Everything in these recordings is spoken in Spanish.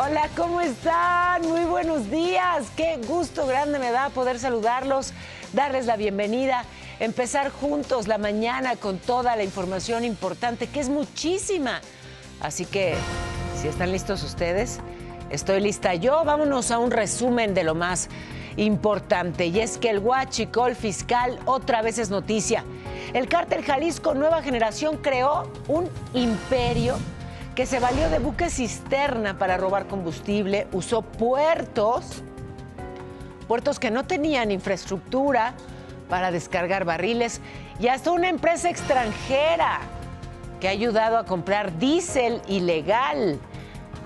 Hola, ¿cómo están? Muy buenos días. Qué gusto grande me da poder saludarlos, darles la bienvenida, empezar juntos la mañana con toda la información importante, que es muchísima. Así que, si están listos ustedes, estoy lista yo. Vámonos a un resumen de lo más importante. Y es que el huachicol fiscal otra vez es noticia. El cártel Jalisco Nueva Generación creó un imperio que se valió de buques cisterna para robar combustible, usó puertos que no tenían infraestructura para descargar barriles y hasta una empresa extranjera que ha ayudado a comprar diésel ilegal.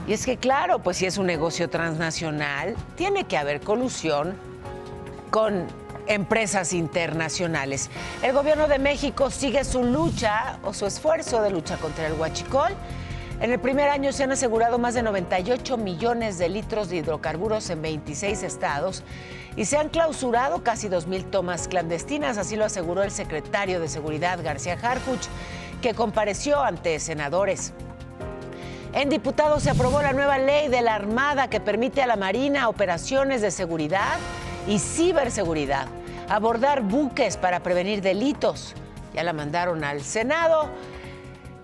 Y es que claro, pues si es un negocio transnacional, tiene que haber colusión con empresas internacionales. El gobierno de México sigue su lucha o su esfuerzo de lucha contra el huachicol. En el primer año se han asegurado más de 98 millones de litros de hidrocarburos en 26 estados y se han clausurado casi 2,000 tomas clandestinas, así lo aseguró el secretario de Seguridad, García Harfuch, que compareció ante senadores. En diputados se aprobó la nueva ley de la Armada que permite a la Marina operaciones de seguridad y ciberseguridad, abordar buques para prevenir delitos. Ya la mandaron al Senado.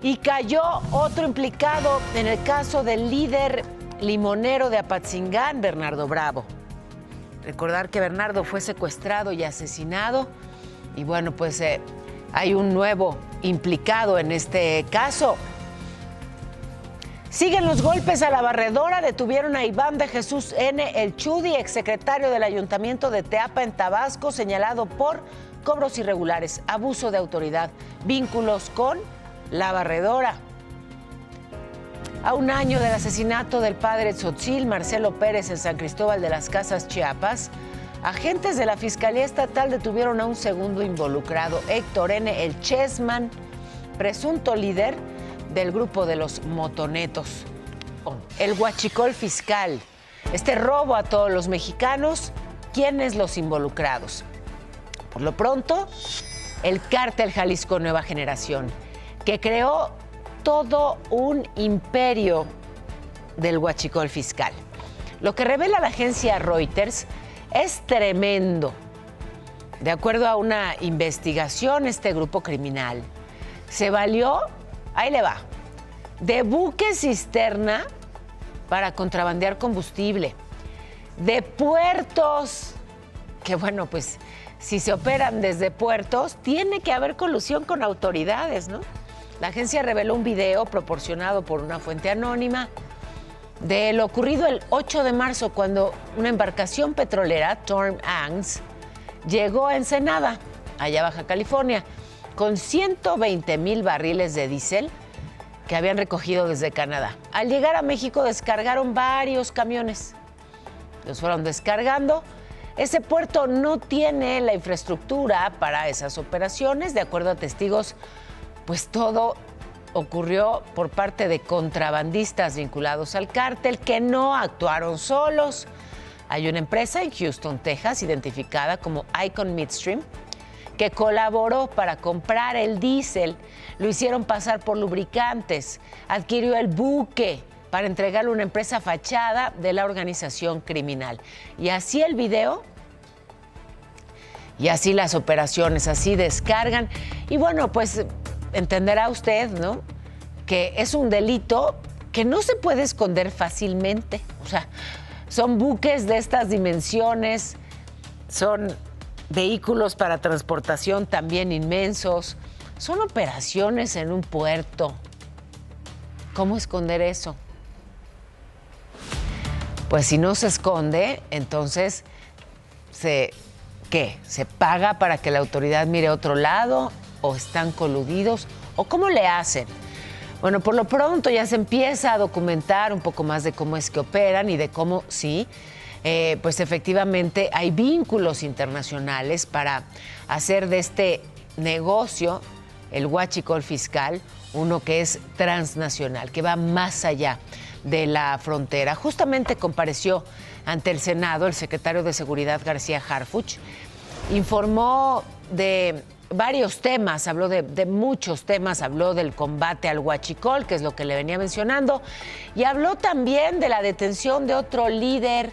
Y cayó otro implicado en el caso del líder limonero de Apatzingán, Bernardo Bravo. Recordar que Bernardo fue secuestrado y asesinado. Y bueno, pues hay un nuevo implicado en este caso. Siguen los golpes a la barredora. Detuvieron a Iván de Jesús N. El Chudi, exsecretario del Ayuntamiento de Teapa, en Tabasco, señalado por cobros irregulares, abuso de autoridad, vínculos con la barredora. A un año del asesinato del padre tzotzil Marcelo Pérez en San Cristóbal de las Casas, Chiapas, agentes de la Fiscalía Estatal detuvieron a un segundo involucrado, Héctor N. El Chessman, presunto líder del grupo de los motonetos. El huachicol fiscal, este robo a todos los mexicanos, ¿quiénes los involucrados? Por lo pronto, el cártel Jalisco Nueva Generación, que creó todo un imperio del huachicol fiscal. Lo que revela la agencia Reuters es tremendo. De acuerdo a una investigación, este grupo criminal se valió, ahí le va, de buques cisterna para contrabandear combustible, de puertos, que bueno, pues si se operan desde puertos, tiene que haber colusión con autoridades, ¿no? La agencia reveló un video proporcionado por una fuente anónima de lo ocurrido el 8 de marzo cuando una embarcación petrolera, Torm Angs, llegó a Ensenada, allá Baja California, con 120,000 barriles de diésel que habían recogido desde Canadá. Al llegar a México descargaron varios camiones. Los fueron descargando. Ese puerto no tiene la infraestructura para esas operaciones, de acuerdo a testigos. Pues todo ocurrió por parte de contrabandistas vinculados al cártel que no actuaron solos. Hay una empresa en Houston, Texas, identificada como Icon Midstream, que colaboró para comprar el diésel. Lo hicieron pasar por lubricantes. Adquirió el buque para entregarle a una empresa fachada de la organización criminal. Y así el video. Y así las operaciones, así descargan. Y bueno, pues entenderá usted, ¿no?, que es un delito que no se puede esconder fácilmente. O sea, son buques de estas dimensiones, son vehículos para transportación también inmensos, son operaciones en un puerto. ¿Cómo esconder eso? Pues si no se esconde, entonces ¿qué? ¿Se paga para que la autoridad mire a otro lado? ¿O están coludidos? ¿O cómo le hacen? Bueno, por lo pronto ya se empieza a documentar un poco más de cómo es que operan y de cómo sí, pues efectivamente hay vínculos internacionales para hacer de este negocio, el huachicol fiscal, uno que es transnacional, que va más allá de la frontera. Justamente compareció ante el Senado el secretario de Seguridad, García Harfuch, informó de varios temas, habló de muchos temas, habló del combate al huachicol, que es lo que le venía mencionando, y habló también de la detención de otro líder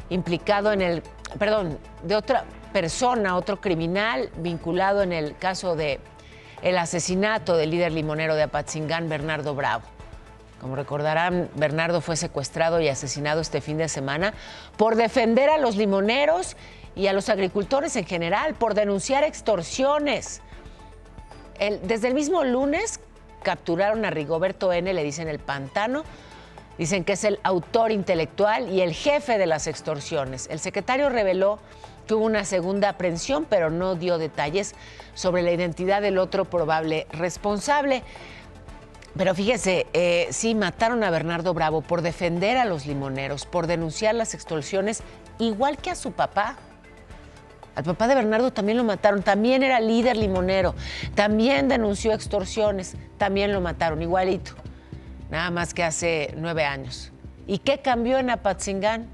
implicado de otra persona, otro criminal vinculado en el caso de el asesinato del líder limonero de Apatzingán, Bernardo Bravo. Como recordarán, Bernardo fue secuestrado y asesinado este fin de semana por defender a los limoneros y a los agricultores en general, por denunciar extorsiones. Desde el mismo lunes capturaron a Rigoberto N., le dicen el Pantano, dicen que es el autor intelectual y el jefe de las extorsiones. El secretario reveló que hubo una segunda aprehensión, pero no dio detalles sobre la identidad del otro probable responsable. Pero fíjese, sí, mataron a Bernardo Bravo por defender a los limoneros, por denunciar las extorsiones, igual que a su papá. Al papá de Bernardo también lo mataron, también era líder limonero, también denunció extorsiones, también lo mataron, igualito. Nada más que hace 9 años. ¿Y qué cambió en Apatzingán?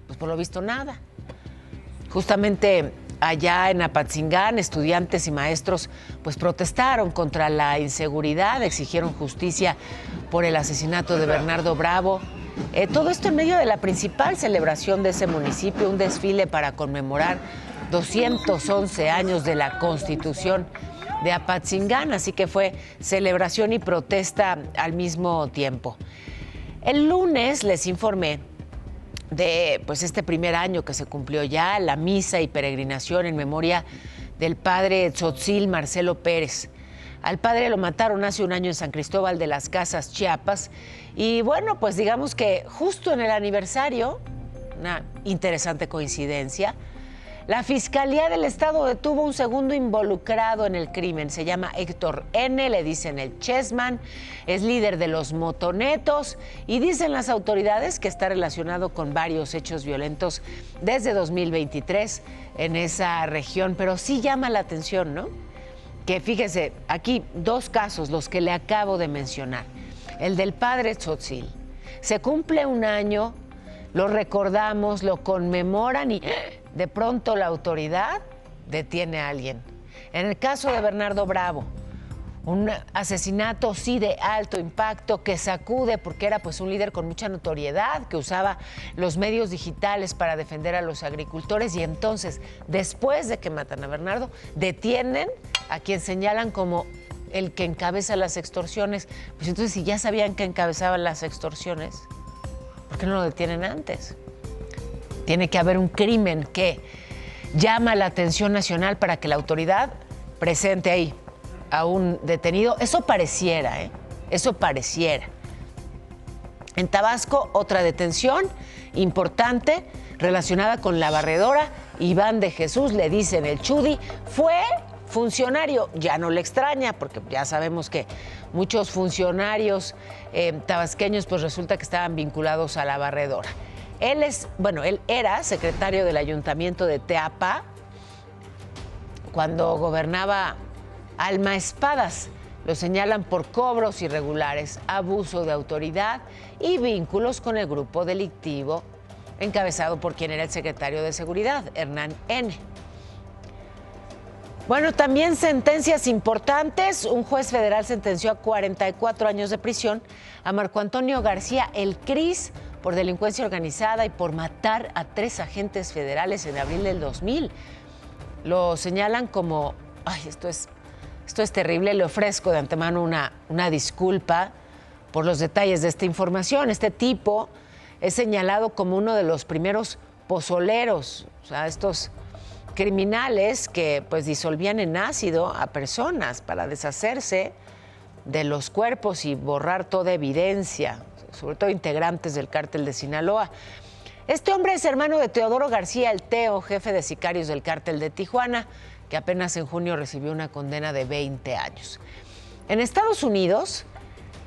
Pues por lo visto nada. Justamente allá en Apatzingán, estudiantes y maestros pues protestaron contra la inseguridad, exigieron justicia por el asesinato de Bernardo Bravo. Todo esto en medio de la principal celebración de ese municipio, un desfile para conmemorar 211 años de la Constitución de Apatzingán, así que fue celebración y protesta al mismo tiempo. El lunes les informé de pues este primer año que se cumplió ya, la misa y peregrinación en memoria del padre Tzotzil Marcelo Pérez. Al padre lo mataron hace un año en San Cristóbal de las Casas, Chiapas, y bueno, pues digamos que justo en el aniversario, una interesante coincidencia, la Fiscalía del Estado detuvo un segundo involucrado en el crimen. Se llama Héctor N., le dicen el Chessman, es líder de los motonetos y dicen las autoridades que está relacionado con varios hechos violentos desde 2023 en esa región. Pero sí llama la atención, ¿no? Que fíjese, aquí 2 casos, los que le acabo de mencionar. El del padre Tzotzil. Se cumple un año, lo recordamos, lo conmemoran y de pronto la autoridad detiene a alguien. En el caso de Bernardo Bravo, un asesinato sí de alto impacto que sacude porque era pues un líder con mucha notoriedad, que usaba los medios digitales para defender a los agricultores y entonces, después de que matan a Bernardo, detienen a quien señalan como el que encabeza las extorsiones. Pues entonces, si ya sabían que encabezaban las extorsiones, ¿por qué no lo detienen antes? Tiene que haber un crimen que llama la atención nacional para que la autoridad presente ahí a un detenido. Eso pareciera, ¿eh? Eso pareciera. En Tabasco, otra detención importante relacionada con la barredora Iván de Jesús, le dicen el Chudi, fue funcionario. Ya no le extraña, porque ya sabemos que muchos funcionarios tabasqueños pues resulta que estaban vinculados a la barredora. Él era secretario del ayuntamiento de Teapa cuando gobernaba Alma Espadas. Lo señalan por cobros irregulares, abuso de autoridad y vínculos con el grupo delictivo encabezado por quien era el secretario de Seguridad, Hernán N. Bueno, también sentencias importantes. Un juez federal sentenció a 44 años de prisión a Marco Antonio García, el Cris, por delincuencia organizada y por matar a 3 agentes federales en abril del 2000. Lo señalan como, esto es terrible, le ofrezco de antemano una disculpa por los detalles de esta información. Este tipo es señalado como uno de los primeros pozoleros, o sea, estos criminales que pues disolvían en ácido a personas para deshacerse de los cuerpos y borrar toda evidencia, sobre todo integrantes del cártel de Sinaloa. Este hombre es hermano de Teodoro García, el Teo, jefe de sicarios del cártel de Tijuana, que apenas en junio recibió una condena de 20 años. En Estados Unidos,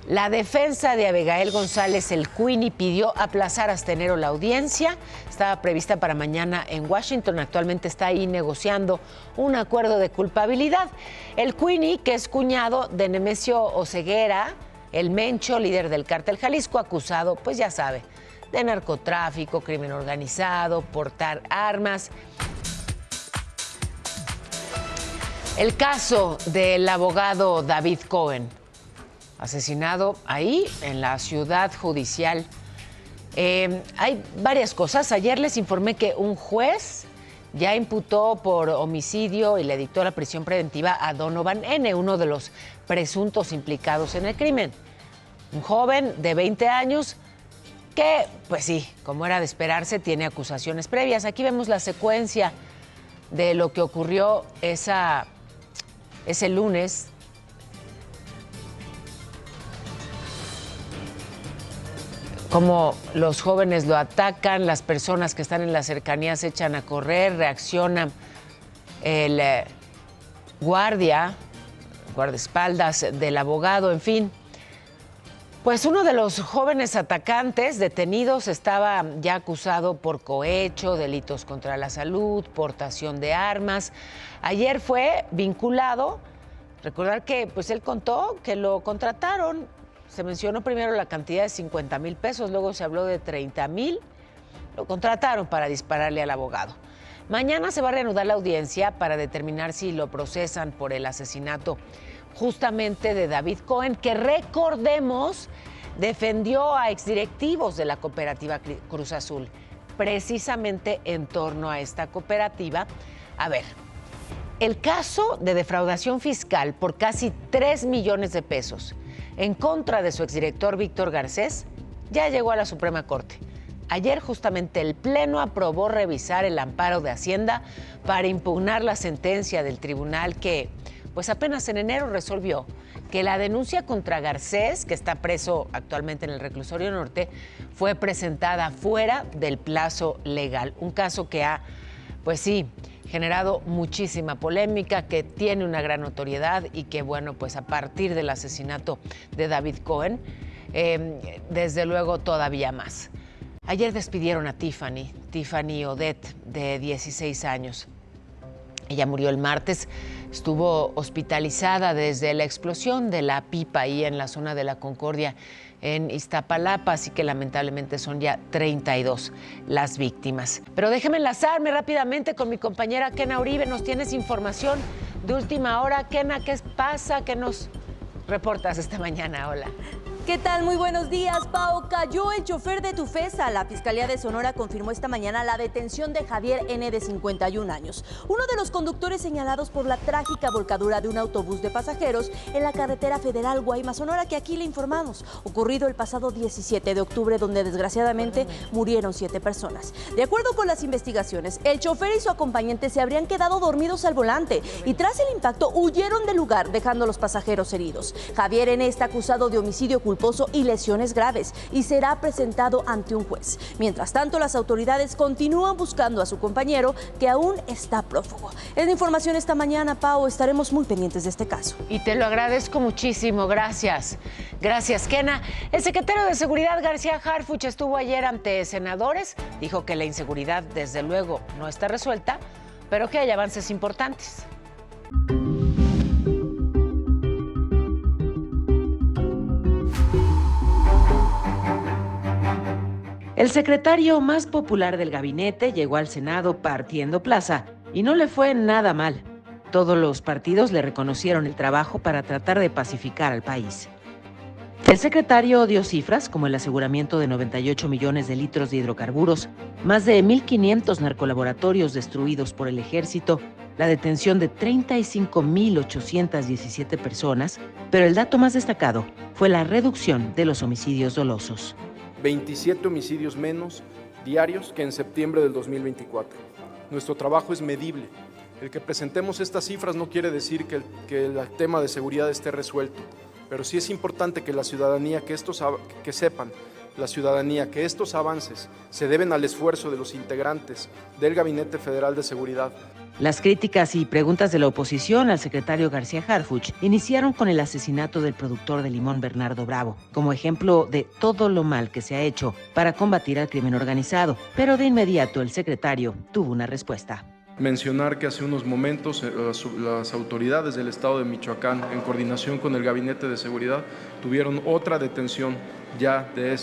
la defensa de Abigail González, el Queenie, pidió aplazar hasta enero la audiencia. Estaba prevista para mañana en Washington. Actualmente está ahí negociando un acuerdo de culpabilidad. El Queenie, que es cuñado de Nemesio Oseguera, el Mencho, líder del cártel Jalisco, acusado, pues ya sabe, de narcotráfico, crimen organizado, portar armas. El caso del abogado David Cohen, asesinado ahí en la ciudad judicial. Hay varias cosas. Ayer les informé que un juez ya imputó por homicidio y le dictó la prisión preventiva a Donovan N., uno de los presuntos implicados en el crimen. Un joven de 20 años que, pues sí, como era de esperarse, tiene acusaciones previas. Aquí vemos la secuencia de lo que ocurrió ese lunes. Cómo los jóvenes lo atacan, las personas que están en las cercanías se echan a correr, reaccionan el guardaespaldas del abogado, en fin. Pues uno de los jóvenes atacantes detenidos estaba ya acusado por cohecho, delitos contra la salud, portación de armas. Ayer fue vinculado. Recordar que pues él contó que lo contrataron. Se mencionó primero la cantidad de 50,000 pesos, luego se habló de 30,000. Lo contrataron para dispararle al abogado. Mañana se va a reanudar la audiencia para determinar si lo procesan por el asesinato justamente de David Cohen, que recordemos defendió a exdirectivos de la cooperativa Cruz Azul, precisamente en torno a esta cooperativa. A ver, el caso de defraudación fiscal por casi 3 millones de pesos en contra de su exdirector Víctor Garcés ya llegó a la Suprema Corte. Ayer justamente el Pleno aprobó revisar el amparo de Hacienda para impugnar la sentencia del tribunal que, pues apenas en enero resolvió que la denuncia contra Garcés, que está preso actualmente en el Reclusorio Norte, fue presentada fuera del plazo legal. Un caso que ha, pues sí, generado muchísima polémica, que tiene una gran notoriedad y que, bueno, pues a partir del asesinato de David Cohen, desde luego todavía más. Ayer despidieron a Tiffany Odette, de 16 años. Ella murió el martes, estuvo hospitalizada desde la explosión de la pipa ahí en la zona de la Concordia en Iztapalapa, así que lamentablemente son ya 32 las víctimas. Pero déjeme enlazarme rápidamente con mi compañera Kena Uribe. Nos tienes información de última hora. Kena, ¿qué pasa? ¿Qué nos reportas esta mañana? Hola. ¿Qué tal? Muy buenos días, Pau. Cayó el chofer de Tufesa. La Fiscalía de Sonora confirmó esta mañana la detención de Javier N., de 51 años, uno de los conductores señalados por la trágica volcadura de un autobús de pasajeros en la carretera federal Guaymas-Sonora, que aquí le informamos, ocurrido el pasado 17 de octubre, donde desgraciadamente murieron 7 personas. De acuerdo con las investigaciones, el chofer y su acompañante se habrían quedado dormidos al volante y tras el impacto huyeron del lugar, dejando a los pasajeros heridos. Javier N. está acusado de homicidio culposo y lesiones graves y será presentado ante un juez. Mientras tanto, las autoridades continúan buscando a su compañero, que aún está prófugo. Es la información esta mañana, Pau. Estaremos muy pendientes de este caso. Y te lo agradezco muchísimo. Gracias. Gracias, Kena. El secretario de Seguridad, García Harfuch, estuvo ayer ante senadores. Dijo que la inseguridad, desde luego, no está resuelta, pero que hay avances importantes. El secretario más popular del gabinete llegó al Senado partiendo plaza y no le fue nada mal. Todos los partidos le reconocieron el trabajo para tratar de pacificar al país. El secretario dio cifras como el aseguramiento de 98 millones de litros de hidrocarburos, más de 1,500 narcolaboratorios destruidos por el ejército, la detención de 35,817 personas, pero el dato más destacado fue la reducción de los homicidios dolosos. 27 homicidios menos diarios que en septiembre del 2024. Nuestro trabajo es medible. El que presentemos estas cifras no quiere decir que el tema de seguridad esté resuelto, pero sí es importante que la ciudadanía, que sepan la ciudadanía que estos avances se deben al esfuerzo de los integrantes del Gabinete Federal de Seguridad. Las críticas y preguntas de la oposición al secretario García Harfuch iniciaron con el asesinato del productor de limón Bernardo Bravo, como ejemplo de todo lo mal que se ha hecho para combatir al crimen organizado. Pero de inmediato el secretario tuvo una respuesta. Mencionar que hace unos momentos las autoridades del estado de Michoacán, en coordinación con el Gabinete de Seguridad, tuvieron otra detención ya de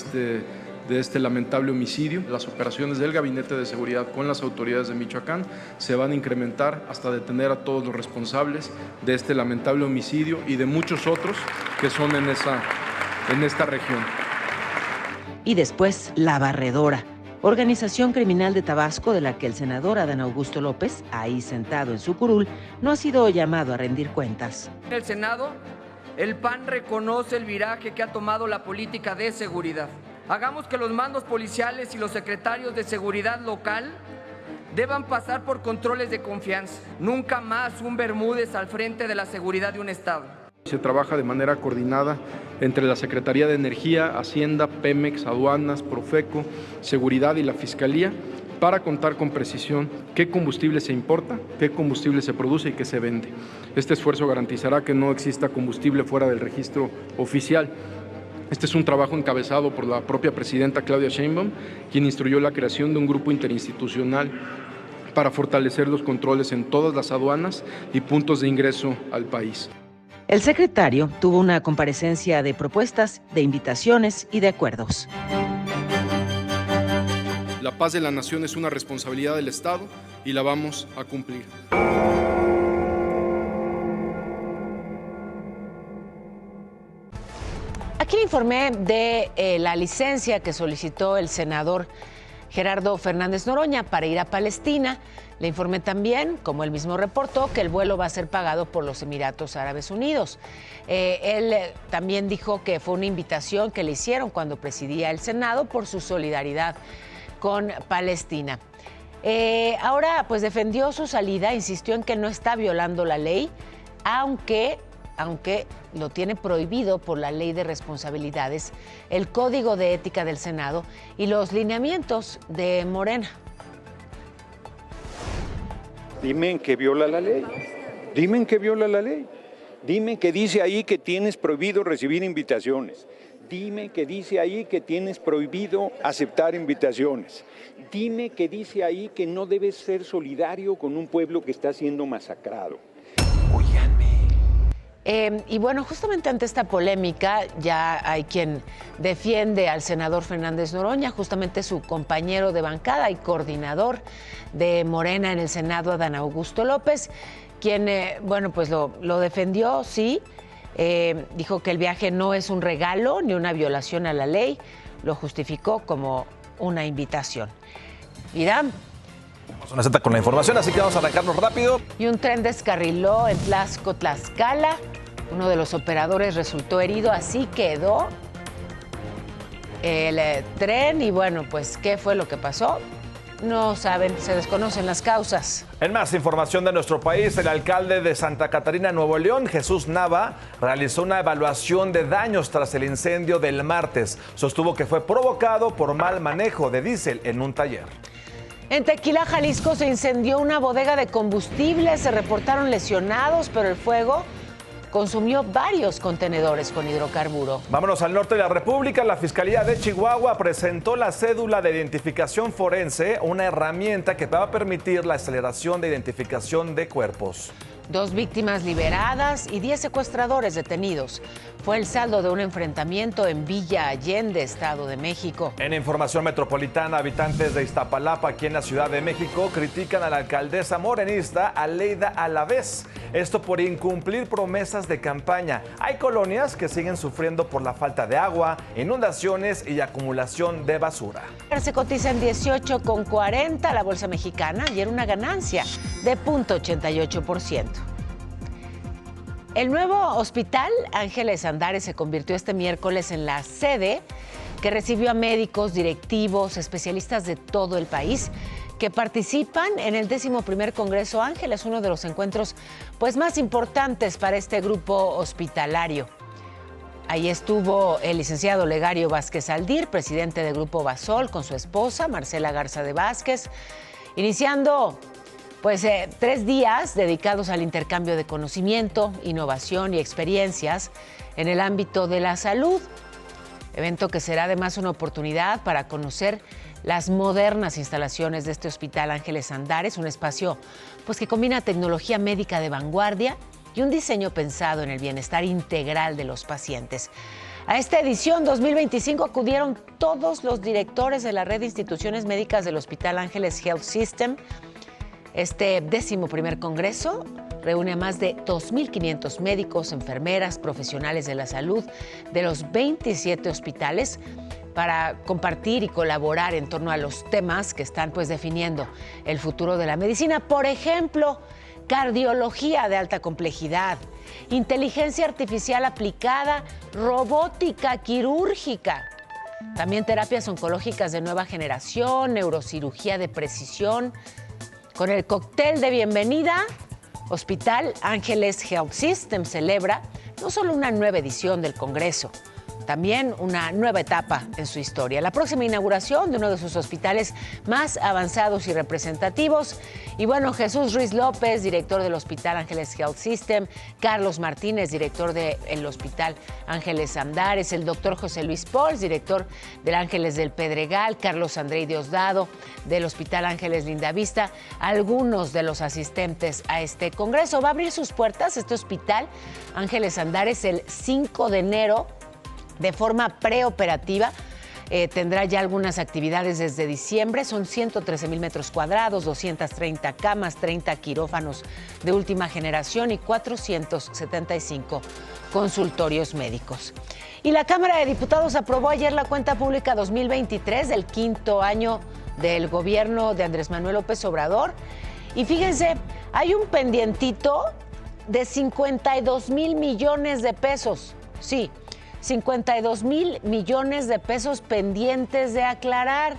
de este lamentable homicidio. Las operaciones del Gabinete de Seguridad con las autoridades de Michoacán se van a incrementar hasta detener a todos los responsables de este lamentable homicidio y de muchos otros que son en esta región. Y después, La Barredora, organización criminal de Tabasco de la que el senador Adán Augusto López, ahí sentado en su curul, no ha sido llamado a rendir cuentas. En el Senado, el PAN reconoce el viraje que ha tomado la política de seguridad. Hagamos que los mandos policiales y los secretarios de seguridad local deban pasar por controles de confianza. Nunca más un Bermúdez al frente de la seguridad de un estado. Se trabaja de manera coordinada entre la Secretaría de Energía, Hacienda, Pemex, Aduanas, Profeco, Seguridad y la Fiscalía para contar con precisión qué combustible se importa, qué combustible se produce y qué se vende. Este esfuerzo garantizará que no exista combustible fuera del registro oficial. Este es un trabajo encabezado por la propia presidenta Claudia Sheinbaum, quien instruyó la creación de un grupo interinstitucional para fortalecer los controles en todas las aduanas y puntos de ingreso al país. El secretario tuvo una comparecencia de propuestas, de invitaciones y de acuerdos. La paz de la nación es una responsabilidad del Estado y la vamos a cumplir. Aquí le informé de la licencia que solicitó el senador Gerardo Fernández Noroña para ir a Palestina. Le informé también, como él mismo reportó, que el vuelo va a ser pagado por los Emiratos Árabes Unidos. Él también dijo que fue una invitación que le hicieron cuando presidía el Senado por su solidaridad con Palestina. Ahora, pues defendió su salida, insistió en que no está violando la ley, aunque lo tiene prohibido por la Ley de Responsabilidades, el Código de Ética del Senado y los lineamientos de Morena. Dime en qué viola la ley. Dime en qué viola la ley. Dime que dice ahí que tienes prohibido recibir invitaciones. Dime que dice ahí que tienes prohibido aceptar invitaciones. Dime que dice ahí que no debes ser solidario con un pueblo que está siendo masacrado. Óiganme. Y bueno, justamente ante esta polémica ya hay quien defiende al senador Fernández Noroña, justamente su compañero de bancada y coordinador de Morena en el Senado, Adán Augusto López, quien, bueno, pues lo defendió, sí, dijo que el viaje no es un regalo ni una violación a la ley, lo justificó como una invitación. Irán. Una Z con la información, así que vamos a arrancarnos rápido. Y un tren descarriló en Tlaxco, Tlaxcala. Uno de los operadores resultó herido, así quedó el tren. Y bueno, pues, ¿qué fue lo que pasó? No saben, se desconocen las causas. En más información de nuestro país, el alcalde de Santa Catarina, Nuevo León, Jesús Nava, realizó una evaluación de daños tras el incendio del martes. Sostuvo que fue provocado por mal manejo de diésel en un taller. En Tequila, Jalisco, se incendió una bodega de combustible, se reportaron lesionados, pero el fuego consumió varios contenedores con hidrocarburo. Vámonos al norte de la República. La Fiscalía de Chihuahua presentó la cédula de identificación forense, una herramienta que va a permitir la aceleración de identificación de cuerpos. 2 víctimas liberadas y 10 secuestradores detenidos. Fue el saldo de un enfrentamiento en Villa Allende, Estado de México. En información metropolitana, habitantes de Iztapalapa, aquí en la Ciudad de México, critican a la alcaldesa morenista Aleida Alavés. Esto por incumplir promesas de campaña. Hay colonias que siguen sufriendo por la falta de agua, inundaciones y acumulación de basura. Se cotiza en 18,40 la bolsa mexicana y era una ganancia de 0.88%. El nuevo Hospital Ángeles Andares se convirtió este miércoles en la sede que recibió a médicos, directivos, especialistas de todo el país que participan en el 11º Congreso Ángeles, uno de los encuentros pues, más importantes para este grupo hospitalario. Ahí estuvo el licenciado Legario Vázquez Aldir, presidente del Grupo Basol, con su esposa, Marcela Garza de Vázquez, iniciando pues 3 días dedicados al intercambio de conocimiento, innovación y experiencias en el ámbito de la salud. Evento que será además una oportunidad para conocer las modernas instalaciones de este Hospital Ángeles Andares, un espacio pues, que combina tecnología médica de vanguardia y un diseño pensado en el bienestar integral de los pacientes. A esta edición 2025 acudieron todos los directores de la red de instituciones médicas del Hospital Ángeles Health System. Este 11º Congreso reúne a más de 2.500 médicos, enfermeras, profesionales de la salud de los 27 hospitales para compartir y colaborar en torno a los temas que están definiendo el futuro de la medicina. Por ejemplo, cardiología de alta complejidad, inteligencia artificial aplicada, robótica quirúrgica, también terapias oncológicas de nueva generación, neurocirugía de precisión. Con el cóctel de bienvenida, Hospital Ángeles Health System celebra no solo una nueva edición del Congreso, también una nueva etapa en su historia. La próxima inauguración de uno de sus hospitales más avanzados y representativos. Y bueno, Jesús Ruiz López, director del Hospital Ángeles Health System, Carlos Martínez, director del Hospital Ángeles Andares, el doctor José Luis Pols, director del Ángeles del Pedregal, Carlos Andrei Diosdado, del Hospital Ángeles Lindavista, algunos de los asistentes a este congreso. Va a abrir sus puertas este Hospital Ángeles Andares el 5 de enero, de forma preoperativa. Tendrá ya algunas actividades desde diciembre. Son 113,000 metros cuadrados, 230 camas, 30 quirófanos de última generación y 475 consultorios médicos. Y la Cámara de Diputados aprobó ayer la cuenta pública 2023 del 5º año del gobierno de Andrés Manuel López Obrador. Y fíjense, hay un pendientito de 52,000 millones de pesos. Sí, 52,000 millones de pesos pendientes de aclarar.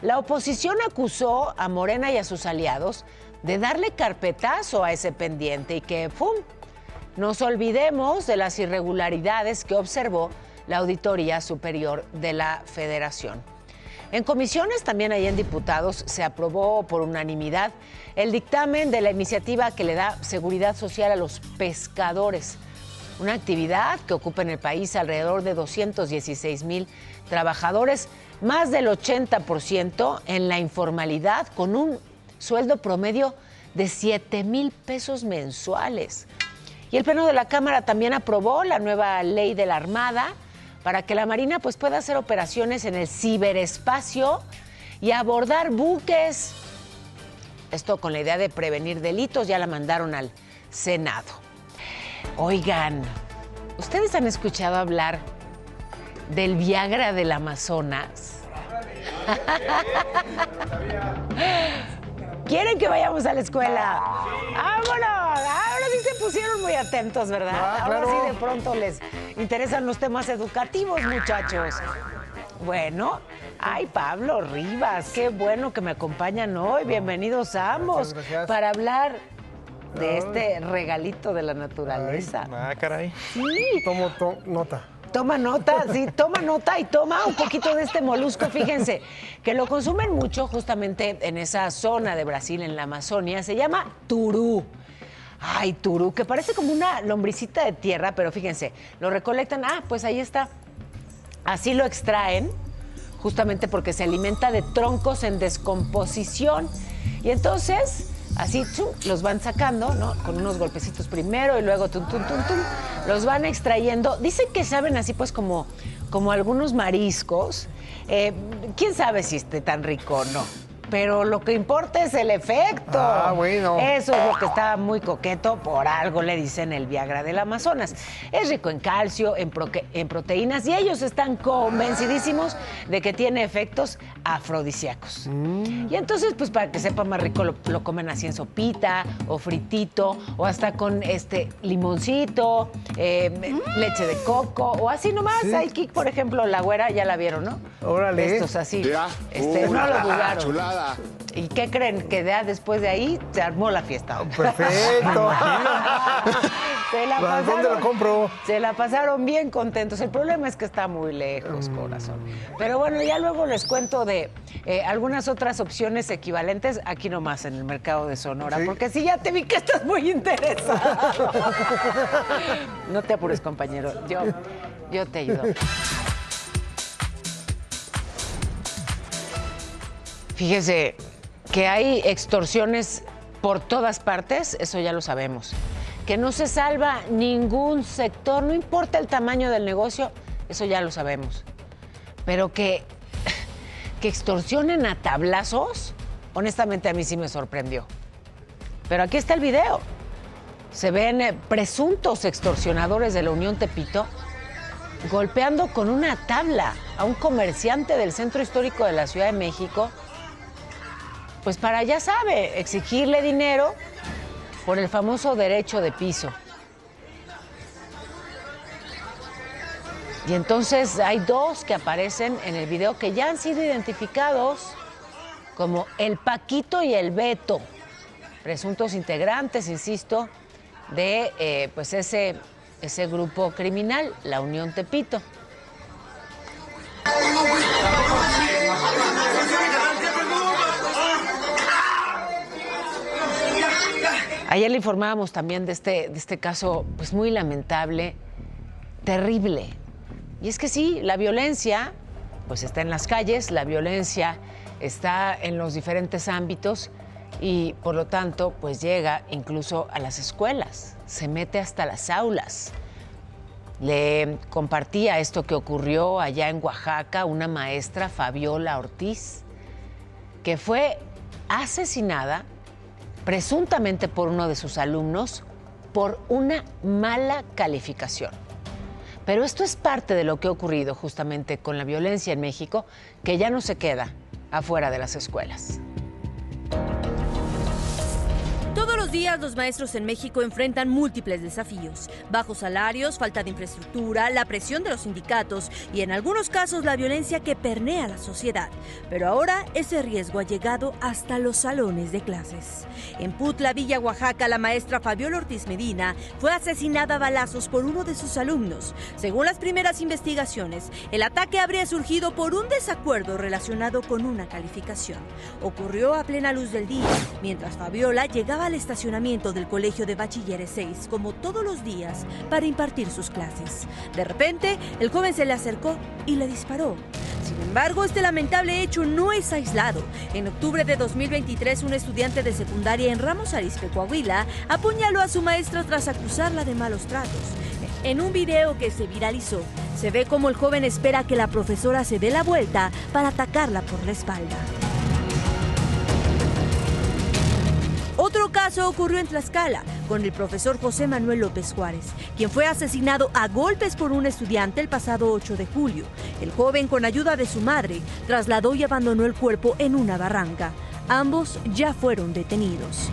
La oposición acusó a Morena y a sus aliados de darle carpetazo a ese pendiente y que, ¡pum!, nos olvidemos de las irregularidades que observó la Auditoría Superior de la Federación. En comisiones, también ahí en diputados, se aprobó por unanimidad el dictamen de la iniciativa que le da seguridad social a los pescadores. Una actividad que ocupa en el país alrededor de 216,000 trabajadores, más del 80% en la informalidad, con un sueldo promedio de 7,000 pesos mensuales. Y el Pleno de la Cámara también aprobó la nueva ley de la Armada para que la Marina pueda hacer operaciones en el ciberespacio y abordar buques. Esto con la idea de prevenir delitos. Ya la mandaron al Senado. Oigan, ¿ustedes han escuchado hablar del Viagra del Amazonas? ¿Quieren que vayamos a la escuela? ¡Vámonos! Ahora sí se pusieron muy atentos, ¿verdad? Ahora sí de pronto les interesan los temas educativos, muchachos. Bueno, ay, Pablo Rivas, qué bueno que me acompañan hoy. Bienvenidos a ambos para hablar de este regalito de la naturaleza. Caray. Sí. Tomo nota. Toma nota, sí, toma nota y toma un poquito de este molusco. Fíjense que lo consumen mucho justamente en esa zona de Brasil, en la Amazonia. Se llama turú. Ay, turú, que parece como una lombricita de tierra, pero fíjense, lo recolectan. Pues ahí está. Así lo extraen, justamente porque se alimenta de troncos en descomposición. Y entonces, así los van sacando, ¿no? Con unos golpecitos primero y luego los van extrayendo. Dicen que saben así como algunos mariscos. ¿Quién sabe si esté tan rico o no? Pero lo que importa es el efecto. Bueno. Eso es lo que está muy coqueto, por algo le dicen el Viagra del Amazonas. Es rico en calcio, en proteínas, y ellos están convencidísimos de que tiene efectos afrodisíacos. Y entonces, para que sepa más rico, lo comen así en sopita, o fritito, o hasta con limoncito, leche de coco, o así nomás. Sí. Aquí, por ejemplo, la güera, ya la vieron, ¿no? Órale. Estos así. Ya. No lo dudaron. Chulada. ¿Y qué creen? Que ya después de ahí se armó la fiesta. Perfecto. ¿Dónde lo compro? Se la pasaron bien contentos. El problema es que está muy lejos, corazón. Pero bueno, ya luego les cuento de algunas otras opciones equivalentes aquí nomás en el mercado de Sonora. ¿Sí? Porque sí, ya te vi que estás muy interesado. No te apures, compañero. Yo te ayudo. Fíjese que hay extorsiones por todas partes, eso ya lo sabemos. Que no se salva ningún sector, no importa el tamaño del negocio, eso ya lo sabemos. Pero que extorsionen a tablazos, honestamente a mí sí me sorprendió. Pero aquí está el video. Se ven presuntos extorsionadores de la Unión Tepito golpeando con una tabla a un comerciante del centro histórico de la Ciudad de México, pues para, ya sabe, exigirle dinero por el famoso derecho de piso. Y entonces hay dos que aparecen en el video que ya han sido identificados como el Paquito y el Beto, presuntos integrantes, insisto, de pues ese grupo criminal, la Unión Tepito. Ayer le informábamos también de este caso pues muy lamentable, terrible. Y es que sí, la violencia pues está en las calles, la violencia está en los diferentes ámbitos y por lo tanto pues llega incluso a las escuelas, se mete hasta las aulas. Le compartía esto que ocurrió allá en Oaxaca, una maestra, Fabiola Ortiz, que fue asesinada presuntamente por uno de sus alumnos por una mala calificación. Pero esto es parte de lo que ha ocurrido justamente con la violencia en México, que ya no se queda afuera de las escuelas. Todos los días los maestros en México enfrentan múltiples desafíos: bajos salarios, falta de infraestructura, la presión de los sindicatos y en algunos casos la violencia que permea la sociedad. Pero ahora ese riesgo ha llegado hasta los salones de clases. En Putla, Villa, Oaxaca, la maestra Fabiola Ortiz Medina fue asesinada a balazos por uno de sus alumnos. Según las primeras investigaciones, el ataque habría surgido por un desacuerdo relacionado con una calificación. Ocurrió a plena luz del día, mientras Fabiola llegaba al estacionamiento del Colegio de Bachilleres 6, como todos los días, para impartir sus clases. De repente, el joven se le acercó y le disparó. Sin embargo, este lamentable hecho no es aislado. En octubre de 2023, un estudiante de secundaria en Ramos Arizpe, Coahuila, apuñaló a su maestra tras acusarla de malos tratos. En un video que se viralizó, se ve cómo el joven espera que la profesora se dé la vuelta para atacarla por la espalda. Otro caso ocurrió en Tlaxcala, con el profesor José Manuel López Juárez, quien fue asesinado a golpes por un estudiante el pasado 8 de julio. El joven, con ayuda de su madre, trasladó y abandonó el cuerpo en una barranca. Ambos ya fueron detenidos.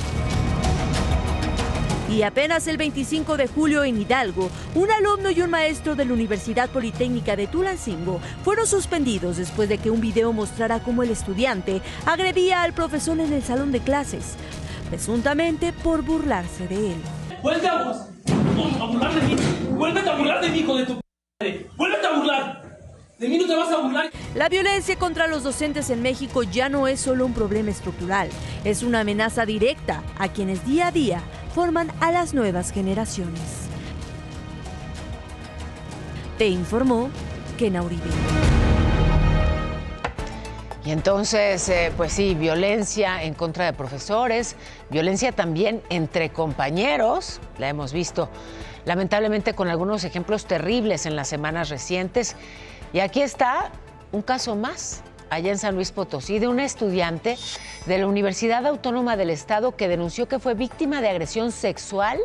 Y apenas el 25 de julio en Hidalgo, un alumno y un maestro de la Universidad Politécnica de Tulancingo fueron suspendidos después de que un video mostrara cómo el estudiante agredía al profesor en el salón de clases, presuntamente por burlarse de él. ¡Vuelve a burlar de mí! ¡Vuélvete a burlar de mí, hijo de tu madre! ¡Vuélvete a burlar! ¡De mí no te vas a burlar! La violencia contra los docentes en México ya no es solo un problema estructural, es una amenaza directa a quienes día a día forman a las nuevas generaciones. Te informó Kena Uribe. Y entonces, pues sí, violencia en contra de profesores, violencia también entre compañeros, la hemos visto lamentablemente con algunos ejemplos terribles en las semanas recientes. Y aquí está un caso más, allá en San Luis Potosí, de una estudiante de la Universidad Autónoma del Estado que denunció que fue víctima de agresión sexual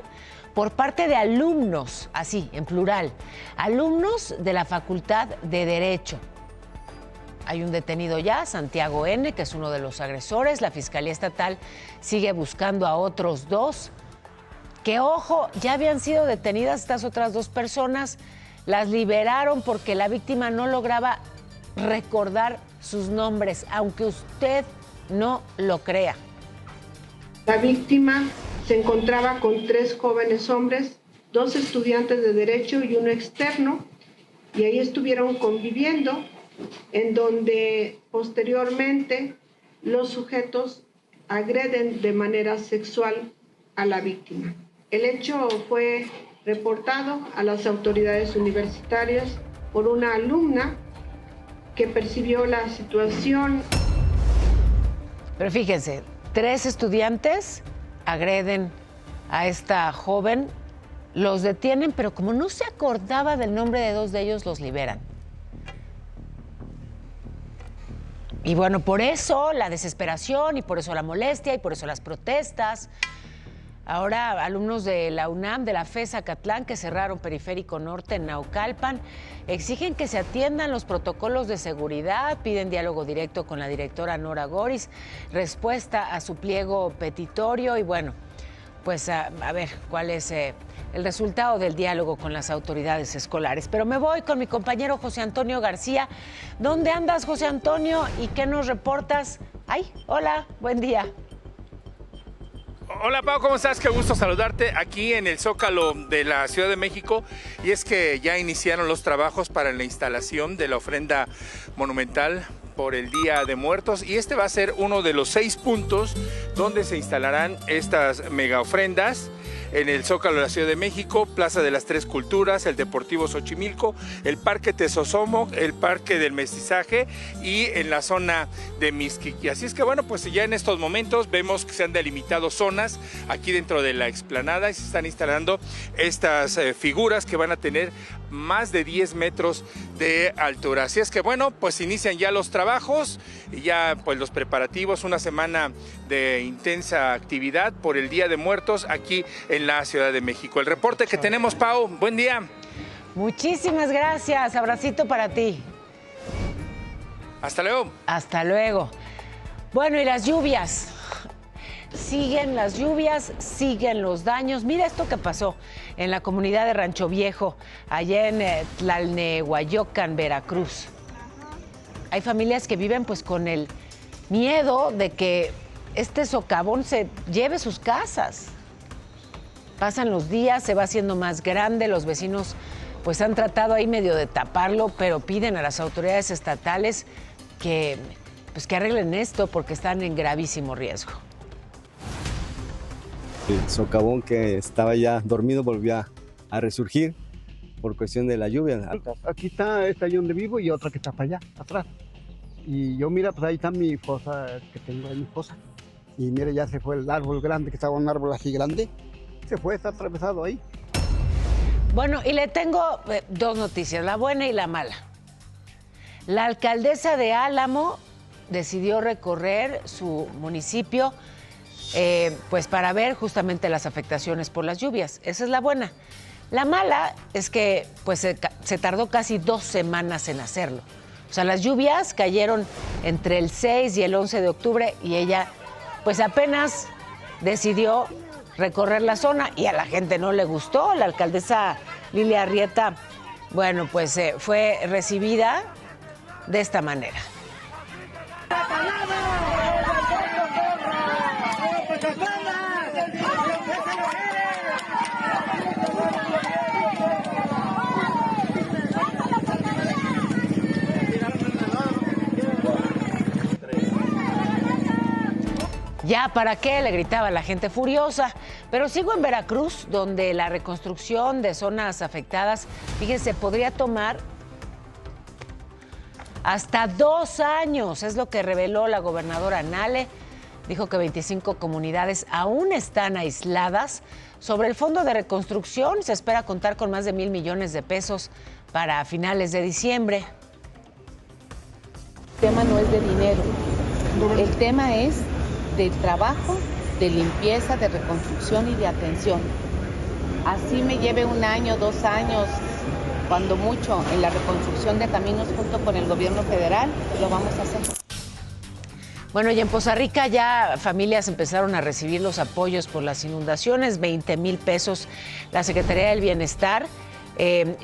por parte de alumnos, así, en plural, alumnos de la Facultad de Derecho. Hay un detenido ya, Santiago N., que es uno de los agresores. La Fiscalía Estatal sigue buscando a otros dos, que, ojo, ya habían sido detenidas estas otras dos personas. Las liberaron porque la víctima no lograba recordar sus nombres, aunque usted no lo crea. La víctima se encontraba con 3 jóvenes hombres, 2 estudiantes de Derecho y uno externo, y ahí estuvieron conviviendo, en donde posteriormente los sujetos agreden de manera sexual a la víctima. El hecho fue reportado a las autoridades universitarias por una alumna que percibió la situación. Pero fíjense, 3 estudiantes agreden a esta joven Los detienen, pero como no se acordaba del nombre de 2 de ellos, los liberan. Y bueno, por eso la desesperación y por eso la molestia y por eso las protestas. Ahora, alumnos de la UNAM, de la FES Acatlán, que cerraron Periférico Norte en Naucalpan, exigen que se atiendan los protocolos de seguridad, piden diálogo directo con la directora Nora Goris, respuesta a su pliego petitorio y bueno, pues a ver cuál es el resultado del diálogo con las autoridades escolares. Pero me voy con mi compañero José Antonio García. ¿Dónde andas, José Antonio? ¿Y qué nos reportas? Ay, hola, buen día. Hola Pau, ¿cómo estás? Qué gusto saludarte aquí en el Zócalo de la Ciudad de México. Y es que ya iniciaron los trabajos para la instalación de la ofrenda monumental por el Día de Muertos, y este va a ser uno de los 6 puntos donde se instalarán estas mega ofrendas en el Zócalo de la Ciudad de México, Plaza de las Tres Culturas, el Deportivo Xochimilco, el Parque Tezosomoc, el Parque del Mestizaje y en la zona de Mixquiqui. Así es que bueno, pues ya en estos momentos vemos que se han delimitado zonas aquí dentro de la explanada y se están instalando estas figuras que van a tener más de 10 metros de altura. Así es que bueno, pues inician ya los trabajos y ya pues los preparativos, una semana de intensa actividad por el Día de Muertos aquí en la Ciudad de México. El reporte que tenemos, Pau, buen día. Muchísimas gracias, abracito para ti. Hasta luego. Hasta luego. Bueno, y las lluvias. Siguen las lluvias, siguen los daños. Mira esto que pasó en la comunidad de Rancho Viejo, allá en Tlalnehuayocan, Veracruz. Hay familias que viven pues con el miedo de que este socavón se lleve sus casas. Pasan los días, se va haciendo más grande, los vecinos pues han tratado ahí medio de taparlo, pero piden a las autoridades estatales que arreglen esto porque están en gravísimo riesgo. El socavón que estaba ya dormido volvió a resurgir por cuestión de la lluvia. Aquí está esta ahí donde vivo y otra que está para allá, atrás. Y yo mira, pues ahí está mi fosa, que tengo ahí mi fosa. Y mira, ya se fue el árbol grande, que estaba un árbol así grande. Se fue, está atravesado ahí. Bueno, y le tengo 2 noticias, la buena y la mala. La alcaldesa de Álamo decidió recorrer su municipio pues para ver justamente las afectaciones por las lluvias. Esa es la buena. La mala es que pues se tardó casi 2 semanas en hacerlo. O sea, las lluvias cayeron entre el 6 y el 11 de octubre y ella pues apenas decidió recorrer la zona y a la gente no le gustó. La alcaldesa Lilia Arrieta, bueno, pues fue recibida de esta manera. ¿Ya para qué?, le gritaba la gente furiosa. Pero sigo en Veracruz, donde la reconstrucción de zonas afectadas, fíjense, podría tomar hasta 2 años. Es lo que reveló la gobernadora Nale. Dijo que 25 comunidades aún están aisladas. Sobre el fondo de reconstrucción, se espera contar con más de 1,000 millones de pesos para finales de diciembre. El tema no es de dinero, el tema es de trabajo, de limpieza, de reconstrucción y de atención. Así me lleve 1 año, 2 años, cuando mucho, en la reconstrucción de caminos junto con el gobierno federal, lo vamos a hacer. Bueno, y en Poza Rica ya familias empezaron a recibir los apoyos por las inundaciones, 20,000 pesos. La Secretaría del Bienestar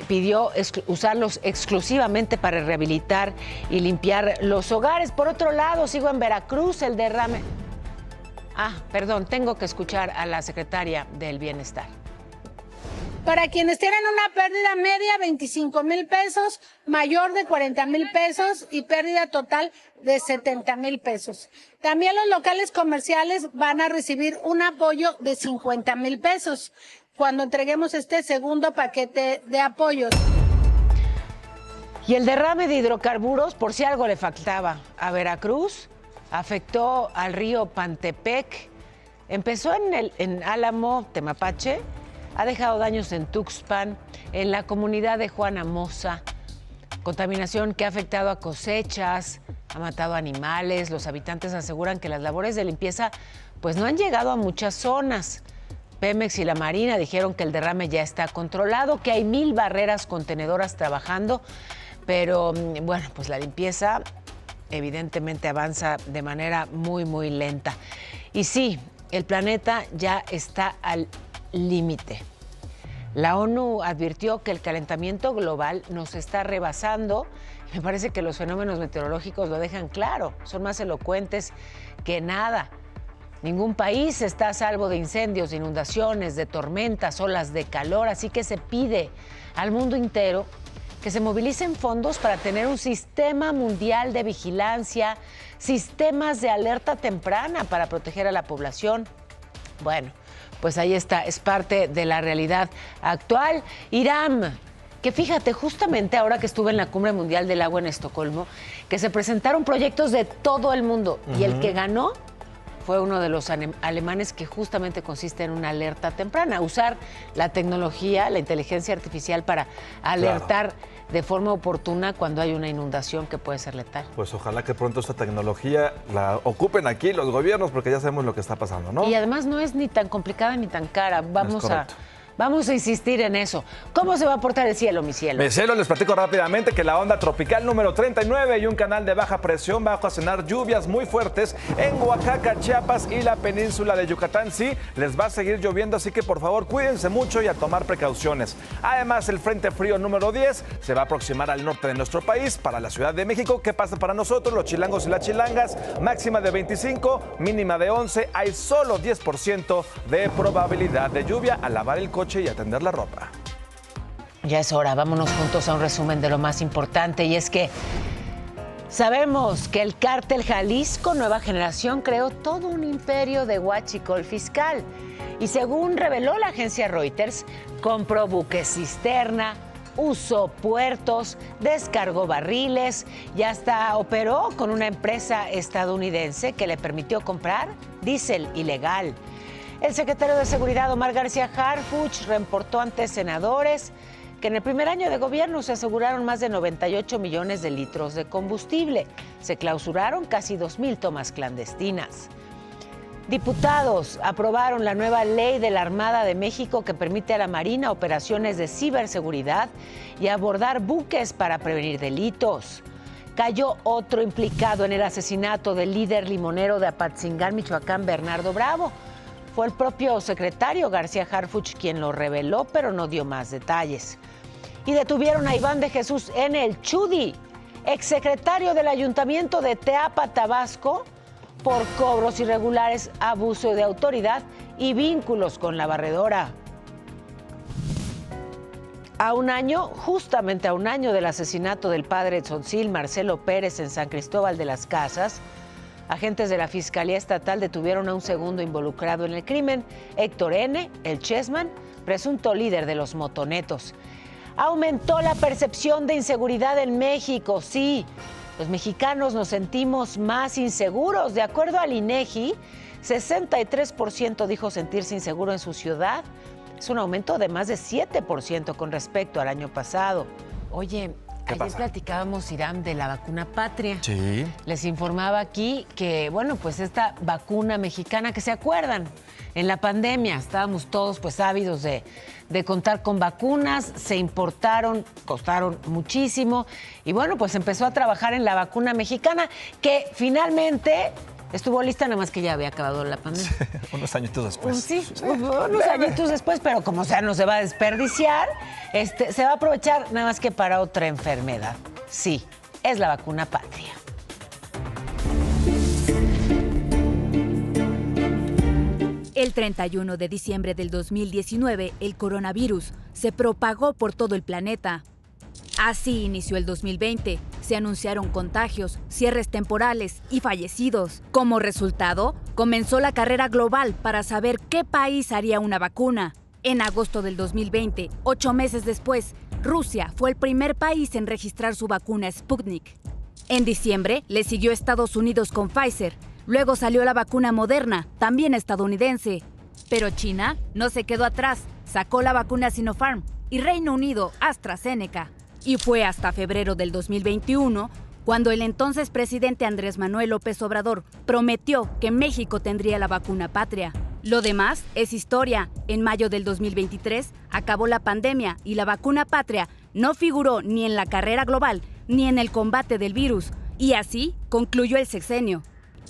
pidió usarlos exclusivamente para rehabilitar y limpiar los hogares. Por otro lado, sigo en Veracruz, el derrame... perdón, tengo que escuchar a la secretaria del Bienestar. Para quienes tienen una pérdida media, 25,000 pesos, mayor de 40,000 pesos y pérdida total de 70,000 pesos. También los locales comerciales van a recibir un apoyo de 50,000 pesos cuando entreguemos este segundo paquete de apoyos. Y el derrame de hidrocarburos, por si algo le faltaba a Veracruz, afectó al río Pantepec. Empezó en Álamo, Temapache, ha dejado daños en Tuxpan, en la comunidad de Juana Moza. Contaminación que ha afectado a cosechas, ha matado animales. Los habitantes aseguran que las labores de limpieza pues no han llegado a muchas zonas. Pemex y la Marina dijeron que el derrame ya está controlado, que hay 1000 barreras contenedoras trabajando, pero bueno, pues la limpieza evidentemente avanza de manera muy, muy lenta. Y sí, el planeta ya está al límite. La ONU advirtió que el calentamiento global nos está rebasando. Me parece que los fenómenos meteorológicos lo dejan claro, son más elocuentes que nada. Ningún país está a salvo de incendios, de inundaciones, de tormentas, olas de calor, así que se pide al mundo entero que se movilicen fondos para tener un sistema mundial de vigilancia, sistemas de alerta temprana para proteger a la población. Bueno, pues ahí está, es parte de la realidad actual. Irán, que fíjate, justamente ahora que estuve en la Cumbre Mundial del Agua en Estocolmo, que se presentaron proyectos de todo el mundo y el que ganó fue uno de los alemanes, que justamente consiste en una alerta temprana, usar la tecnología, la inteligencia artificial para alertar de forma oportuna cuando hay una inundación que puede ser letal. Pues ojalá que pronto esta tecnología la ocupen aquí los gobiernos, porque ya sabemos lo que está pasando, ¿no? Y además no es ni tan complicada ni tan cara. Vamos a insistir en eso. ¿Cómo se va a portar el cielo, mi cielo? Mi cielo, les platico rápidamente que la onda tropical número 39 y un canal de baja presión va a ocasionar lluvias muy fuertes en Oaxaca, Chiapas y la península de Yucatán. Sí, les va a seguir lloviendo, así que por favor cuídense mucho y a tomar precauciones. Además, el frente frío número 10 se va a aproximar al norte de nuestro país, para la Ciudad de México. ¿Qué pasa para nosotros, los chilangos y las chilangas? Máxima de 25, mínima de 11. Hay solo 10% de probabilidad de lluvia. A lavar el coche y atender la ropa. Ya es hora, vámonos juntos a un resumen de lo más importante, y es que sabemos que el cártel Jalisco Nueva Generación creó todo un imperio de huachicol fiscal y, según reveló la agencia Reuters, compró buques cisterna, usó puertos, descargó barriles y hasta operó con una empresa estadounidense que le permitió comprar diésel ilegal. El secretario de Seguridad, Omar García Harfuch, reportó ante senadores que en el primer año de gobierno se aseguraron más de 98 millones de litros de combustible. Se clausuraron casi 2,000 tomas clandestinas. Diputados aprobaron la nueva ley de la Armada de México que permite a la Marina operaciones de ciberseguridad y abordar buques para prevenir delitos. Cayó otro implicado en el asesinato del líder limonero de Apatzingán, Michoacán, Bernardo Bravo. Fue el propio secretario García Harfuch quien lo reveló, pero no dio más detalles. Y detuvieron a Iván de Jesús N., el Chudi, exsecretario del Ayuntamiento de Teapa, Tabasco, por cobros irregulares, abuso de autoridad y vínculos con la barredora. A un año, justamente a un año del asesinato del padre Tzotzil, Marcelo Pérez, en San Cristóbal de las Casas, agentes de la Fiscalía Estatal detuvieron a un segundo involucrado en el crimen, Héctor N., el Chessman, presunto líder de los motonetos. Aumentó la percepción de inseguridad en México, sí. Los mexicanos nos sentimos más inseguros. De acuerdo al INEGI, 63% dijo sentirse inseguro en su ciudad. Es un aumento de más de 7% con respecto al año pasado. Oye, ayer platicábamos, Irán, de la vacuna patria. Sí. Les informaba aquí que, bueno, pues esta vacuna mexicana, que se acuerdan, en la pandemia estábamos todos pues ávidos de contar con vacunas, se importaron, costaron muchísimo y bueno, pues empezó a trabajar en la vacuna mexicana, que finalmente estuvo lista, nada más que ya había acabado la pandemia. Unos añitos después. Sí, unos añitos después, pero como sea, no se va a desperdiciar, se va a aprovechar nada más que para otra enfermedad. Sí, es la vacuna patria. El 31 de diciembre del 2019, el coronavirus se propagó por todo el planeta. Así inició el 2020. Se anunciaron contagios, cierres temporales y fallecidos. Como resultado, comenzó la carrera global para saber qué país haría una vacuna. En agosto del 2020, 8 meses después, Rusia fue el primer país en registrar su vacuna Sputnik. En diciembre, le siguió Estados Unidos con Pfizer. Luego salió la vacuna Moderna, también estadounidense. Pero China no se quedó atrás, sacó la vacuna Sinopharm y Reino Unido AstraZeneca. Y fue hasta febrero del 2021 cuando el entonces presidente Andrés Manuel López Obrador prometió que México tendría la vacuna patria. Lo demás es historia. En mayo del 2023 acabó la pandemia y la vacuna patria no figuró ni en la carrera global ni en el combate del virus. Y así concluyó el sexenio.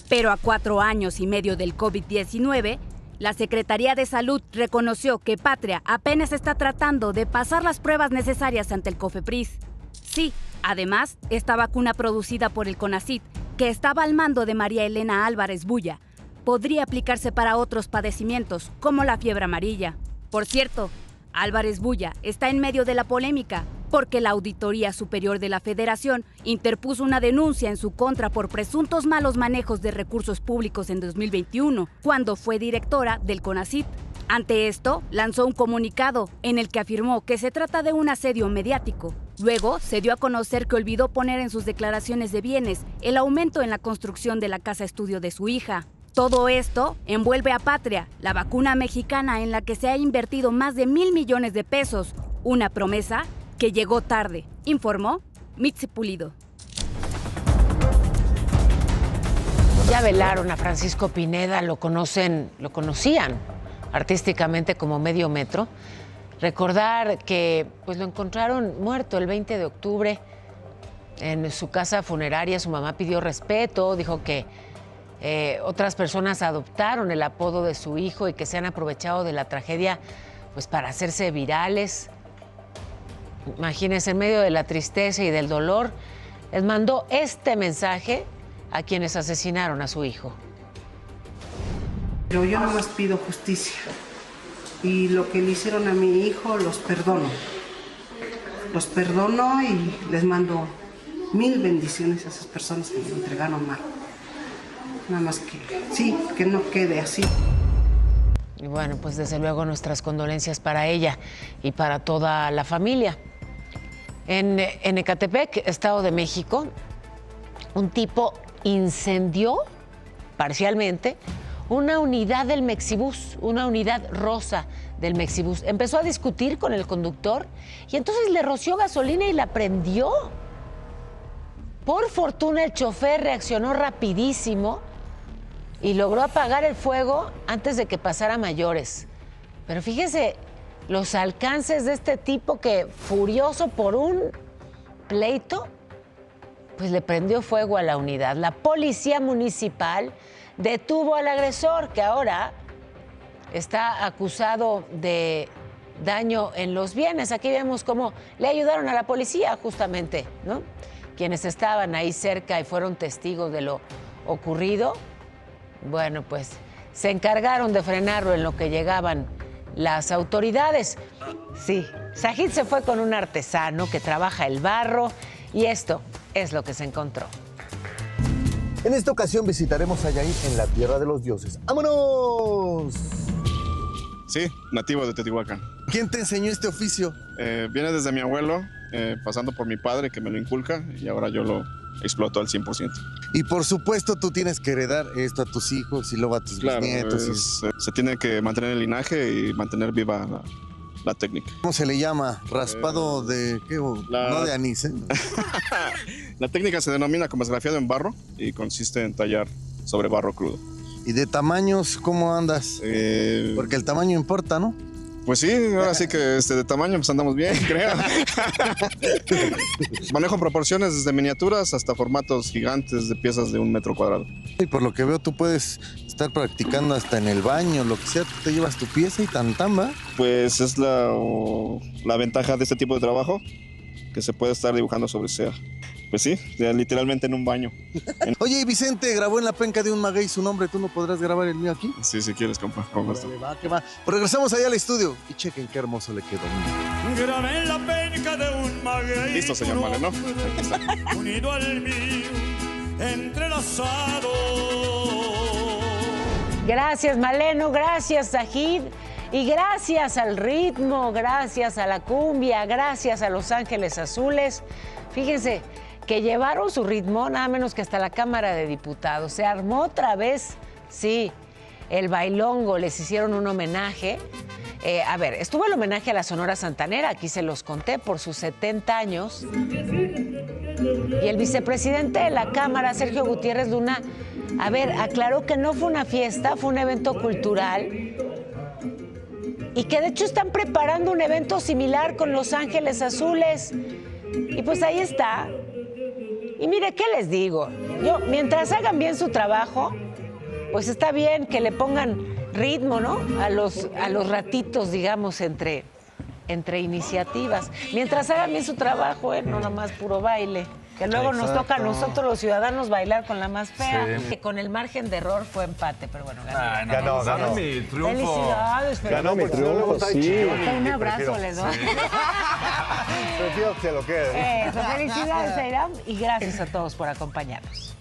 Pero a 4 años y medio del COVID-19, la Secretaría de Salud reconoció que Patria apenas está tratando de pasar las pruebas necesarias ante el COFEPRIS. Sí, además, esta vacuna producida por el CONACYT, que estaba al mando de María Elena Álvarez Bulla, podría aplicarse para otros padecimientos, como la fiebre amarilla. Por cierto, Álvarez Bulla está en medio de la polémica porque la Auditoría Superior de la Federación interpuso una denuncia en su contra por presuntos malos manejos de recursos públicos en 2021, cuando fue directora del CONACYT. Ante esto, lanzó un comunicado en el que afirmó que se trata de un asedio mediático. Luego, se dio a conocer que olvidó poner en sus declaraciones de bienes el aumento en la construcción de la casa estudio de su hija. Todo esto envuelve a Patria, la vacuna mexicana en la que se ha invertido más de 1,000 millones de pesos, una promesa que llegó tarde, informó Mitzi Pulido. Ya velaron a Francisco Pineda, lo conocían artísticamente como Medio Metro. Recordar que pues lo encontraron muerto el 20 de octubre en su casa funeraria. Su mamá pidió respeto, dijo que otras personas adoptaron el apodo de su hijo y que se han aprovechado de la tragedia pues para hacerse virales. Imagínense, en medio de la tristeza y del dolor, les mandó este mensaje a quienes asesinaron a su hijo. Pero yo nomás pido justicia y lo que le hicieron a mi hijo los perdono. Los perdono y les mando 1000 bendiciones a esas personas que me entregaron mal. Nada más que sí, que no quede así. Y bueno, pues desde luego nuestras condolencias para ella y para toda la familia. En Ecatepec, Estado de México, un tipo incendió parcialmente una unidad del Mexibús, una unidad rosa del Mexibús. Empezó a discutir con el conductor y entonces le roció gasolina y la prendió. Por fortuna el chofer reaccionó rapidísimo y logró apagar el fuego antes de que pasara a mayores. Pero fíjese los alcances de este tipo que, furioso por un pleito, pues le prendió fuego a la unidad. La policía municipal detuvo al agresor, que ahora está acusado de daño en los bienes. Aquí vemos cómo le ayudaron a la policía, justamente, ¿no? Quienes estaban ahí cerca y fueron testigos de lo ocurrido, bueno, pues se encargaron de frenarlo en lo que llegaban las autoridades. Sí, Sajid se fue con un artesano que trabaja el barro y esto es lo que se encontró. En esta ocasión visitaremos a Yair en la tierra de los dioses. ¡Vámonos! Sí, nativo de Teotihuacán. ¿Quién te enseñó este oficio? Viene desde mi abuelo, pasando por mi padre que me lo inculca y ahora yo lo exploto al 100%. Y por supuesto tú tienes que heredar esto a tus hijos y luego a tus bisnietos. Se tiene que mantener el linaje y mantener viva la técnica. ¿Cómo se le llama? ¿Raspado de qué? No de anís, ¿eh? La técnica se denomina como esgrafiado en barro y consiste en tallar sobre barro crudo. ¿Y de tamaños cómo andas? Porque el tamaño importa, ¿no? Pues sí, ahora sí que de tamaño pues andamos bien, creo. Manejo proporciones desde miniaturas hasta formatos gigantes de piezas de 1 metro cuadrado. Y por lo que veo tú puedes estar practicando hasta en el baño, lo que sea, tú te llevas tu pieza y tan ¿va? Pues es la ventaja de este tipo de trabajo, que se puede estar dibujando sobre sea. Pues sí, literalmente en un baño. Oye, y Vicente grabó en la penca de un maguey su nombre, ¿tú no podrás grabar el mío aquí? Sí, si quieres, compa. Va, que va. Pues regresamos allá al estudio y chequen qué hermoso le quedó. Grabé en la penca de un maguey. Listo, señor Maleno. Aquí está. Unido al mío, entrelazado. Gracias, Maleno, gracias, Sajid. Y gracias al ritmo, gracias a la cumbia, gracias a Los Ángeles Azules. Fíjense que llevaron su ritmo nada menos que hasta la Cámara de Diputados. Se armó otra vez, sí, el bailongo, les hicieron un homenaje. A ver, estuvo el homenaje a la Sonora Santanera, aquí se los conté, por sus 70 años. Y el vicepresidente de la Cámara, Sergio Gutiérrez Luna, a ver, aclaró que no fue una fiesta, fue un evento cultural y que de hecho están preparando un evento similar con Los Ángeles Azules. Y pues ahí está. Y mire, ¿qué les digo? Yo, mientras hagan bien su trabajo, pues está bien que le pongan ritmo, ¿no? A los ratitos, digamos, entre iniciativas. Mientras hagan bien su trabajo, no nada más puro baile. Que luego nos toca a nosotros los ciudadanos bailar con la más fea. Sí. Que con el margen de error fue empate, pero bueno, ganó. Ganó mi triunfo. Felicidades. Ganó mi triunfo, sí. Un abrazo le doy. Prefiero que se lo quede. Felicidades, Airam, y gracias a todos por acompañarnos.